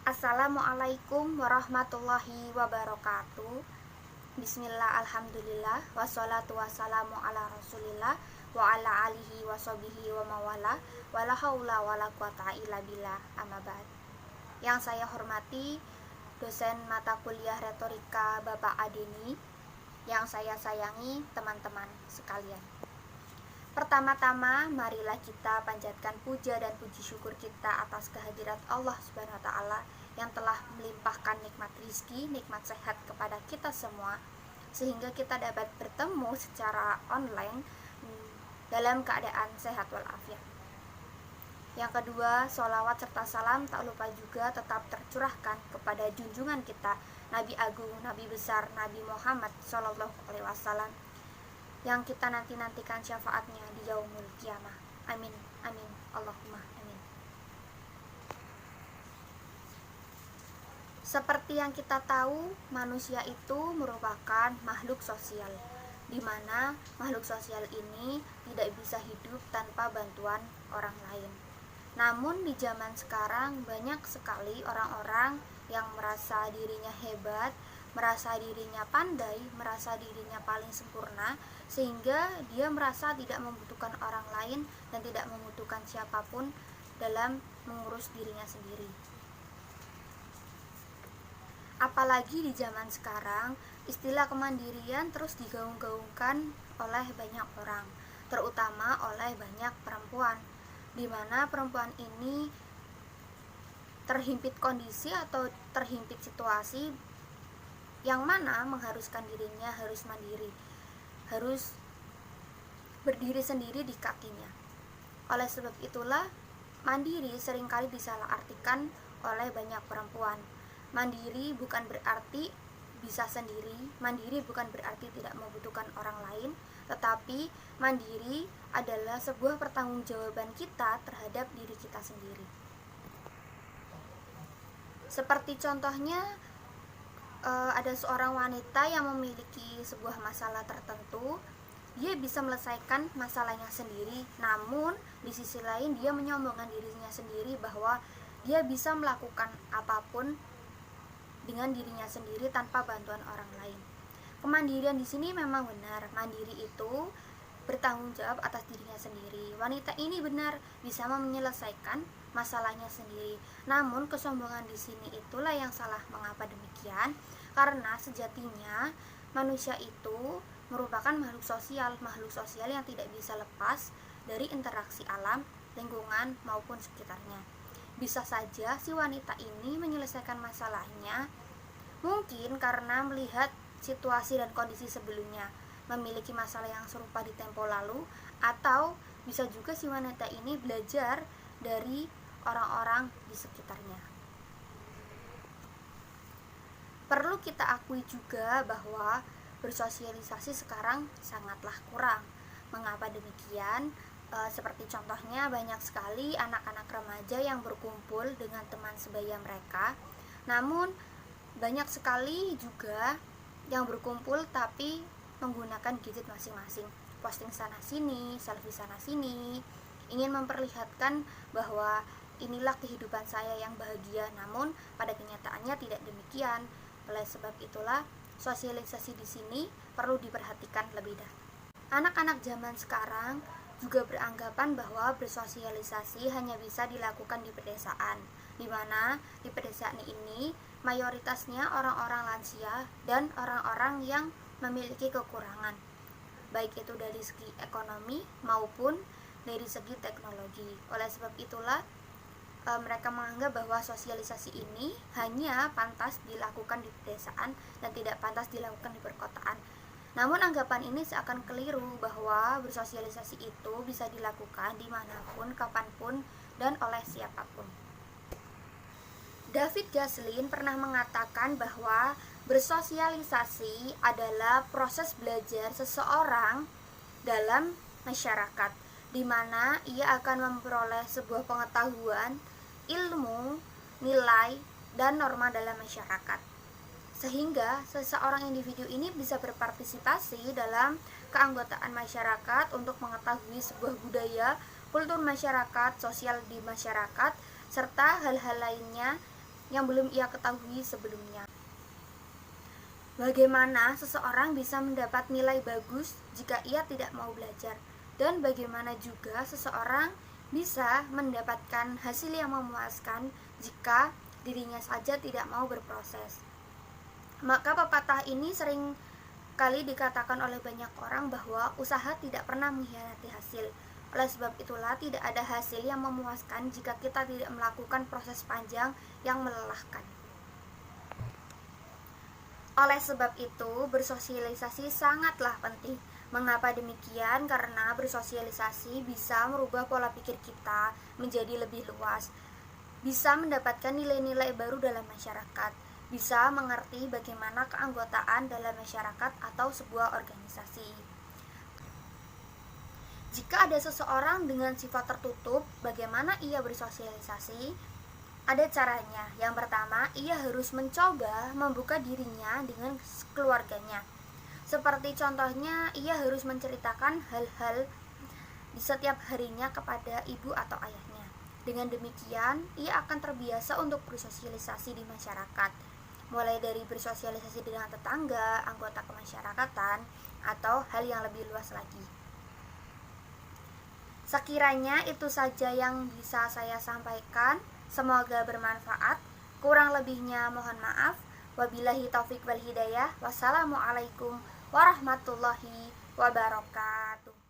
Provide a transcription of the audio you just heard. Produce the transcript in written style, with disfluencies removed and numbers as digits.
Assalamualaikum warahmatullahi wabarakatuh. Bismillah, alhamdulillah, wassalatu wassalamu ala rasulillah wa ala alihi wa sahbihi wa mawala wala haula wala quwata illa billah, amma ba'd. Yang saya hormati dosen mata kuliah retorika Bapak Adeni, yang saya sayangi teman-teman sekalian. Pertama-tama, marilah kita panjatkan puja dan puji syukur kita atas kehadirat Allah Subhanahu wa Ta'ala yang telah melimpahkan nikmat rizki, nikmat sehat kepada kita semua, sehingga kita dapat bertemu secara online dalam keadaan sehat walafiat. Yang kedua, sholawat serta salam tak lupa juga tetap tercurahkan kepada junjungan kita, Nabi Agung, Nabi besar, Nabi Muhammad SAW, yang kita nanti-nantikan syafaatnya di yaumul kiamah. Amin, amin, Allahumma amin. Seperti yang kita tahu, manusia itu merupakan makhluk sosial, di mana makhluk sosial ini tidak bisa hidup tanpa bantuan orang lain. Namun di zaman sekarang banyak sekali orang-orang yang merasa dirinya hebat, merasa dirinya pandai, merasa dirinya paling sempurna, sehingga dia merasa tidak membutuhkan orang lain dan tidak membutuhkan siapapun dalam mengurus dirinya sendiri. Apalagi di zaman sekarang, istilah kemandirian terus digaung-gaungkan oleh banyak orang, terutama oleh banyak perempuan, di mana perempuan ini terhimpit kondisi atau terhimpit situasi yang mana mengharuskan dirinya harus mandiri, harus berdiri sendiri di kakinya. Oleh sebab itulah, mandiri seringkali disalahartikan oleh banyak perempuan. Mandiri bukan berarti bisa sendiri, mandiri bukan berarti tidak membutuhkan orang lain, tetapi mandiri adalah sebuah pertanggungjawaban kita terhadap diri kita sendiri. Seperti contohnya, ada seorang wanita yang memiliki sebuah masalah tertentu, dia bisa menyelesaikan masalahnya sendiri, namun di sisi lain dia menyombongkan dirinya sendiri bahwa dia bisa melakukan apapun dengan dirinya sendiri tanpa bantuan orang lain. Kemandirian di sini memang benar, mandiri itu bertanggung jawab atas dirinya sendiri. Wanita ini benar bisa menyelesaikan masalahnya sendiri. Namun kesombongan di sini itulah yang salah. Mengapa demikian? Karena sejatinya manusia itu merupakan makhluk sosial yang tidak bisa lepas dari interaksi alam, lingkungan maupun sekitarnya. Bisa saja si wanita ini menyelesaikan masalahnya mungkin karena melihat situasi dan kondisi sebelumnya, memiliki masalah yang serupa di tempo lalu, atau bisa juga si wanita ini belajar dari orang-orang di sekitarnya. Perlu kita akui juga bahwa bersosialisasi sekarang sangatlah kurang. Mengapa demikian? Seperti contohnya banyak sekali anak-anak remaja yang berkumpul dengan teman sebaya mereka, namun banyak sekali juga yang berkumpul tapi menggunakan gadget masing-masing, posting sana sini, selfie sana sini, ingin memperlihatkan bahwa inilah kehidupan saya yang bahagia, namun pada kenyataannya tidak demikian. Oleh sebab itulah, sosialisasi di sini perlu diperhatikan lebih dahulu. Anak-anak zaman sekarang juga beranggapan bahwa bersosialisasi hanya bisa dilakukan di pedesaan, di mana di pedesaan ini mayoritasnya orang-orang lansia dan orang-orang yang memiliki kekurangan, baik itu dari segi ekonomi maupun dari segi teknologi. Oleh sebab itulah mereka menganggap bahwa sosialisasi ini hanya pantas dilakukan di pedesaan dan tidak pantas dilakukan di perkotaan. Namun anggapan ini seakan keliru bahwa bersosialisasi itu bisa dilakukan dimanapun, kapanpun, dan oleh siapapun. David Gaslin pernah mengatakan bahwa bersosialisasi adalah proses belajar seseorang dalam masyarakat, di mana ia akan memperoleh sebuah pengetahuan, ilmu, nilai, dan norma dalam masyarakat, sehingga seseorang individu ini bisa berpartisipasi dalam keanggotaan masyarakat untuk mengetahui sebuah budaya, kultur masyarakat, sosial di masyarakat, serta hal-hal lainnya yang belum ia ketahui sebelumnya. Bagaimana seseorang bisa mendapat nilai bagus jika ia tidak mau belajar? Dan bagaimana juga seseorang bisa mendapatkan hasil yang memuaskan jika dirinya saja tidak mau berproses? Maka pepatah ini sering kali dikatakan oleh banyak orang bahwa usaha tidak pernah mengkhianati hasil. Oleh sebab itulah tidak ada hasil yang memuaskan jika kita tidak melakukan proses panjang yang melelahkan. Oleh sebab itu, bersosialisasi sangatlah penting. Mengapa demikian? Karena bersosialisasi bisa merubah pola pikir kita menjadi lebih luas, bisa mendapatkan nilai-nilai baru dalam masyarakat, bisa mengerti bagaimana keanggotaan dalam masyarakat atau sebuah organisasi. Jika ada seseorang dengan sifat tertutup, bagaimana ia bersosialisasi? Ada caranya. Yang pertama, ia harus mencoba membuka dirinya dengan keluarganya. Seperti contohnya, ia harus menceritakan hal-hal di setiap harinya kepada ibu atau ayahnya. Dengan demikian, ia akan terbiasa untuk bersosialisasi di masyarakat, mulai dari bersosialisasi dengan tetangga, anggota kemasyarakatan, atau hal yang lebih luas lagi. Sekiranya itu saja yang bisa saya sampaikan. Semoga bermanfaat. Kurang lebihnya mohon maaf. Wabillahi taufik wal hidayah. Wassalamualaikum warahmatullahi wabarakatuh.